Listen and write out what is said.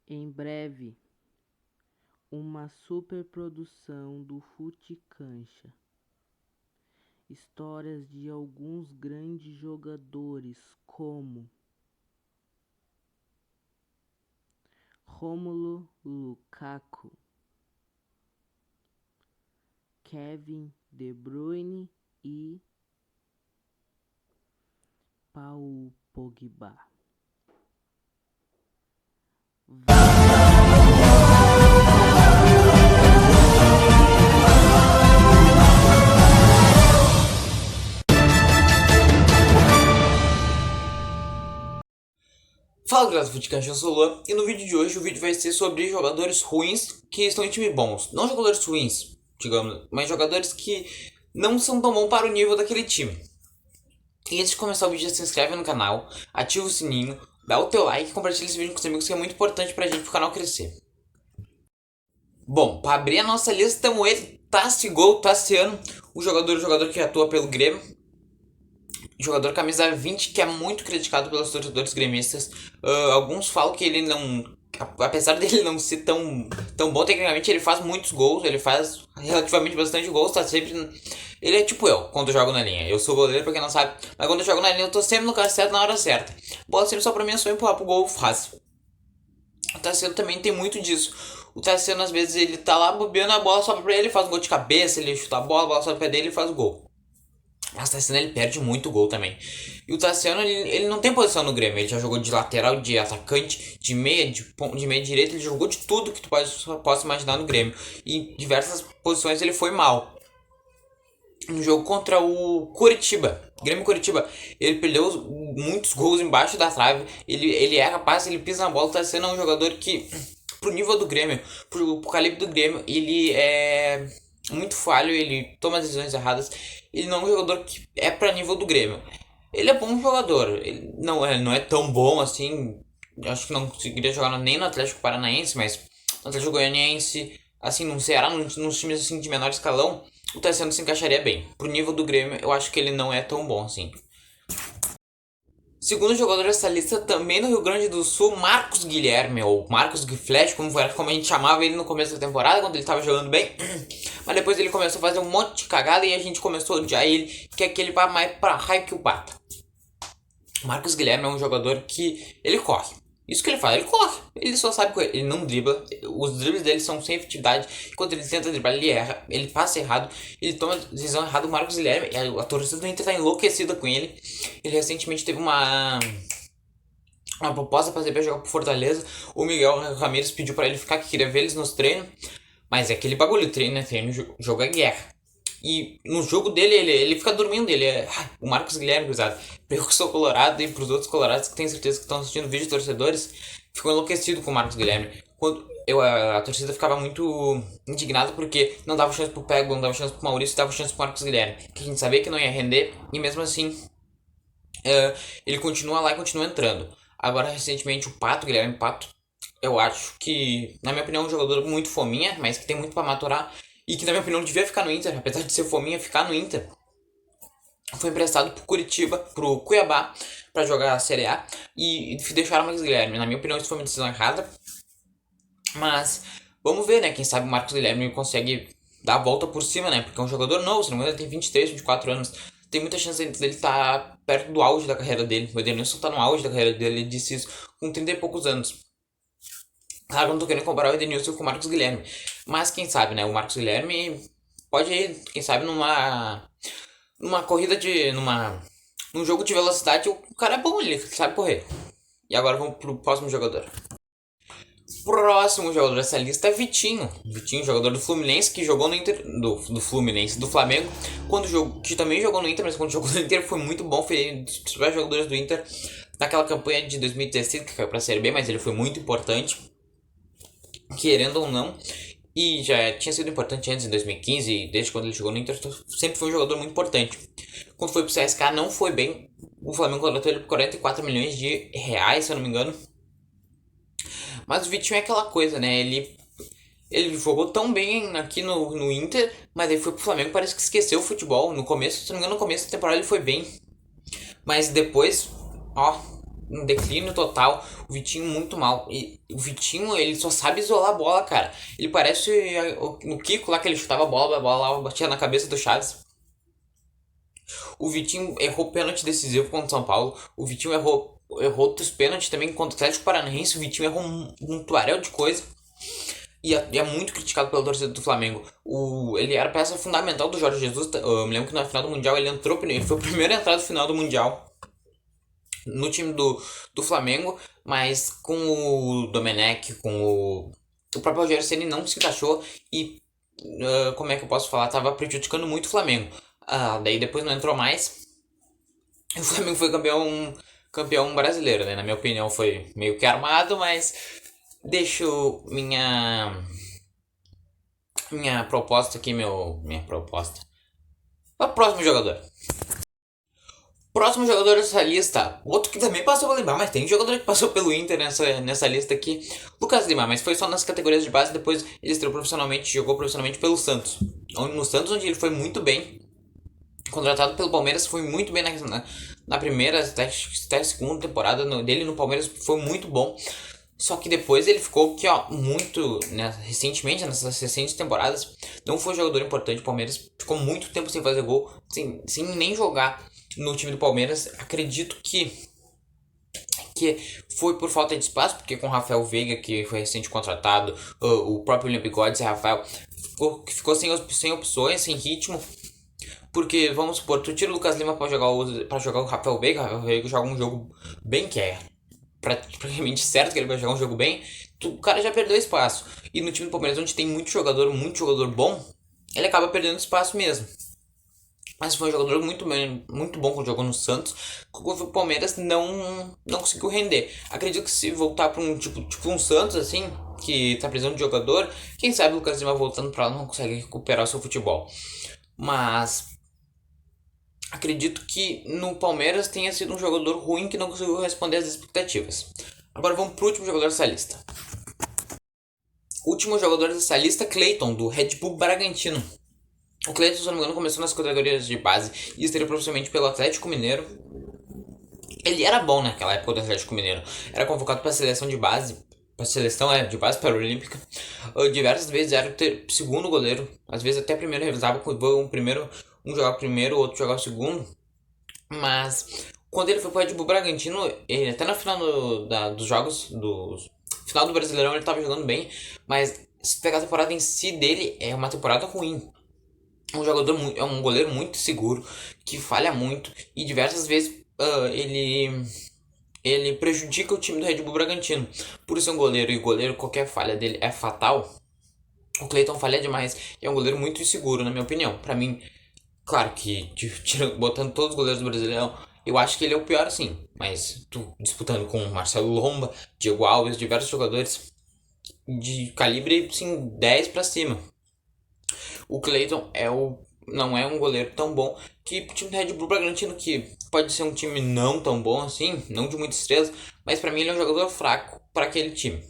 Em breve, uma superprodução do Fute-Cancha. Histórias de alguns grandes jogadores como Rômulo Lukaku, Kevin De Bruyne e Paul Pogba. Fala galera do Futecast, eu sou o Luan, e no vídeo de hoje o vídeo vai ser sobre jogadores ruins que estão em time bons. Não jogadores ruins, digamos, mas jogadores que não são tão bons para o nível daquele time. E antes de começar o vídeo, já se inscreve no canal, ativa o sininho, dá o teu like e compartilha esse vídeo com os amigos, que é muito importante pra gente pro canal crescer. Bom, para abrir a nossa lista, temos ele, Tassiano, o jogador que atua pelo Grêmio. Jogador camisa 20 que é muito criticado pelos torcedores gremistas. Alguns falam que ele não, apesar dele não ser tão bom tecnicamente, ele faz muitos gols, ele faz relativamente bastante gols, tá sempre... Ele é tipo eu, quando eu jogo na linha. Eu sou goleiro, pra quem não sabe, mas quando eu jogo na linha eu tô sempre no lugar certo, na hora certa. Bola sempre só pra mim, é só empurrar pro gol fácil. O Tassiano também tem muito disso. O Tassiano às vezes ele tá lá bobeando, a bola sobe pra ele, faz um gol de cabeça, ele chuta a bola sobe pra dele e faz o gol. Mas o Tassiano ele perde muito gol também. E o Tassiano ele não tem posição no Grêmio. Ele já jogou de lateral, de atacante, de meia, de meia direita. Ele jogou de tudo que tu possa imaginar no Grêmio. E em diversas posições ele foi mal. No jogo contra o Curitiba, Grêmio Curitiba, ele perdeu muitos gols embaixo da trave. Ele erra passe, ele pisa na bola. O Tassiano é um jogador que, pro nível do Grêmio, pro calibre do Grêmio, ele é muito falho, ele toma decisões erradas. Ele não é um jogador que é pra nível do Grêmio. Ele é bom jogador, ele não é tão bom assim. Acho que não conseguiria jogar nem no Atlético Paranaense, mas no Atlético Goianiense, assim, no Ceará, nos times assim de menor escalão, o Tassiano se encaixaria bem. Pro nível do Grêmio, eu acho que ele não é tão bom assim. Segundo jogador dessa lista, também no Rio Grande do Sul, Marcos Guilherme, ou Marcos Guiflesh, como a gente chamava ele no começo da temporada, quando ele estava jogando bem. Mas depois ele começou a fazer um monte de cagada e a gente começou a odiar ele, que é aquele mais pra raio que o pata. Marcos Guilherme é um jogador que ele corre. Isso que ele faz, ele corre. Ele só sabe correr, ele não dribla. Os dribles dele são sem efetividade. Enquanto ele tenta driblar, ele erra, ele passa errado, ele toma decisão errada. O Marcos Guilherme, a torcida do Inter tá enlouquecida com ele. Ele recentemente teve uma proposta para ele jogar pro Fortaleza. O Miguel Ramírez pediu para ele ficar, que queria ver eles nos treinos. Mas é aquele bagulho, treino, jogo é guerra. E no jogo dele, ele fica dormindo. O Marcos Guilherme, cruzado. Eu que sou colorado, e pros outros colorados que tenho certeza que estão assistindo o vídeo, torcedores, ficam enlouquecidos com o Marcos Guilherme. Quando a torcida ficava muito indignada porque não dava chance pro Pego, não dava chance pro Maurício, dava chance pro Marcos Guilherme, que a gente sabia que não ia render, e mesmo assim ele continua lá e continua entrando. Agora, recentemente, o Pato, Guilherme Pato, eu acho que, na minha opinião, é um jogador muito fominha, mas que tem muito pra maturar, e que, na minha opinião, devia ficar no Inter, apesar de ser fominha, ficar no Inter. Foi emprestado pro Curitiba, pro Cuiabá, pra jogar a Série A, e deixaram o Marcos Guilherme. Na minha opinião, isso foi uma decisão errada, mas vamos ver, né? Quem sabe o Marcos Guilherme consegue dar a volta por cima, né? Porque é um jogador novo, se não me engano, ele tem 23, 24 anos. Tem muita chance dele estar perto do auge da carreira dele. O Edenilson tá no auge da carreira dele, ele disse isso com 30 e poucos anos. Claro, eu não tô querendo comparar o Edenilson com o Marcos Guilherme, mas quem sabe, né? O Marcos Guilherme pode ir, quem sabe, numa corrida num jogo de velocidade, o cara é bom, ele sabe correr. E agora vamos pro próximo jogador. Próximo jogador dessa lista é Vitinho. Vitinho, jogador do Fluminense, que jogou no Inter. Do Fluminense, do Flamengo. Que também jogou no Inter, mas quando jogou no Inter foi muito bom. Foi um dos principais jogadores do Inter naquela campanha de 2016, que caiu pra Série B, mas ele foi muito importante, querendo ou não. E já tinha sido importante antes, em 2015, desde quando ele jogou no Inter, sempre foi um jogador muito importante. Quando foi pro CSK, não foi bem. O Flamengo contratou ele por 44 milhões de reais, se eu não me engano. Mas o Vitinho é aquela coisa, né? Ele jogou tão bem aqui no Inter, mas ele foi pro Flamengo, parece que esqueceu o futebol. No começo, se não me engano, no começo da temporada ele foi bem. Mas depois, ó, um declínio total. O Vitinho muito mal. E o Vitinho, ele só sabe isolar a bola, cara. Ele parece no Kiko lá que ele chutava a bola lá batia na cabeça do Chaves. O Vitinho errou pênalti decisivo contra o São Paulo. O Vitinho errou outros pênaltis também contra o Atlético Paranaense. O Vitinho errou um tuarel de coisa. E é muito criticado pela torcida do Flamengo. Ele era peça fundamental do Jorge Jesus. Eu me lembro que na final do Mundial ele entrou. Ele foi o primeiro a entrar no final do Mundial no time do Flamengo. Mas com o Domenech, com o próprio Rogério Ceni não se encaixou. E como é que eu posso falar? Tava prejudicando muito o Flamengo. Daí depois não entrou mais. O Flamengo foi campeão brasileiro, né? Na minha opinião foi meio que armado, mas deixo minha proposta aqui, minha proposta. O próximo jogador. Próximo jogador dessa lista, outro que também passou pra lembrar, mas tem jogador que passou pelo Inter nessa lista aqui, Lucas Lima, mas foi só nas categorias de base, depois ele estreou profissionalmente, jogou profissionalmente pelo Santos. No Santos, onde ele foi muito bem, contratado pelo Palmeiras, foi muito bem na primeira, até segunda temporada dele no Palmeiras, foi muito bom. Só que depois ele ficou aqui, ó, muito, né, recentemente, nessas recentes temporadas, não foi jogador importante. O Palmeiras ficou muito tempo sem fazer gol, sem nem jogar no time do Palmeiras. Acredito que foi por falta de espaço, porque com o Rafael Veiga, que foi recente contratado, o próprio William Bigode e Rafael, ficou sem opções, sem ritmo. Porque, vamos supor, tu tira o Lucas Lima pra jogar o Rafael Veiga, o Rafael Veiga joga um jogo bem que é praticamente certo que ele vai jogar um jogo bem, o cara já perdeu espaço. E no time do Palmeiras, onde tem muito jogador bom, ele acaba perdendo espaço mesmo. Mas foi um jogador muito bom quando jogou no Santos. O Palmeiras não conseguiu render. Acredito que se voltar para um tipo um Santos, assim, que tá precisando de jogador, quem sabe o Lucas Lima voltando para lá não consegue recuperar o seu futebol. Mas acredito que no Palmeiras tenha sido um jogador ruim que não conseguiu responder às expectativas. Agora vamos pro último jogador dessa lista. O último jogador dessa lista, Cleiton, do Red Bull Bragantino. O Cleiton, se não me engano, começou nas categorias de base e estreou profissionalmente pelo Atlético Mineiro. Ele era bom naquela época do Atlético Mineiro. Era convocado para a seleção de base. Para a seleção de base paralímpica. Diversas vezes era o segundo goleiro. Às vezes até primeiro revisava com um jogava primeiro, o outro jogava segundo. Mas quando ele foi pro Red Bull Bragantino, ele, até na final dos jogos final do Brasileirão ele tava jogando bem, mas se pegar a temporada em si dele, é uma temporada ruim. É um goleiro muito seguro, que falha muito e diversas vezes ele prejudica o time do Red Bull Bragantino. Por ser um goleiro e goleiro, qualquer falha dele é fatal. O Cleiton falha demais e é um goleiro muito inseguro, na minha opinião. Pra mim, claro que botando todos os goleiros do Brasileirão, eu acho que ele é o pior, sim. Mas disputando com Marcelo Lomba, Diego Alves, diversos jogadores de calibre, sim, 10 pra cima. O Cleiton não é um goleiro tão bom que o time do Red Bull Bragantino, que pode ser um time não tão bom assim, não de muitas estrelas, mas pra mim ele é um jogador fraco para aquele time.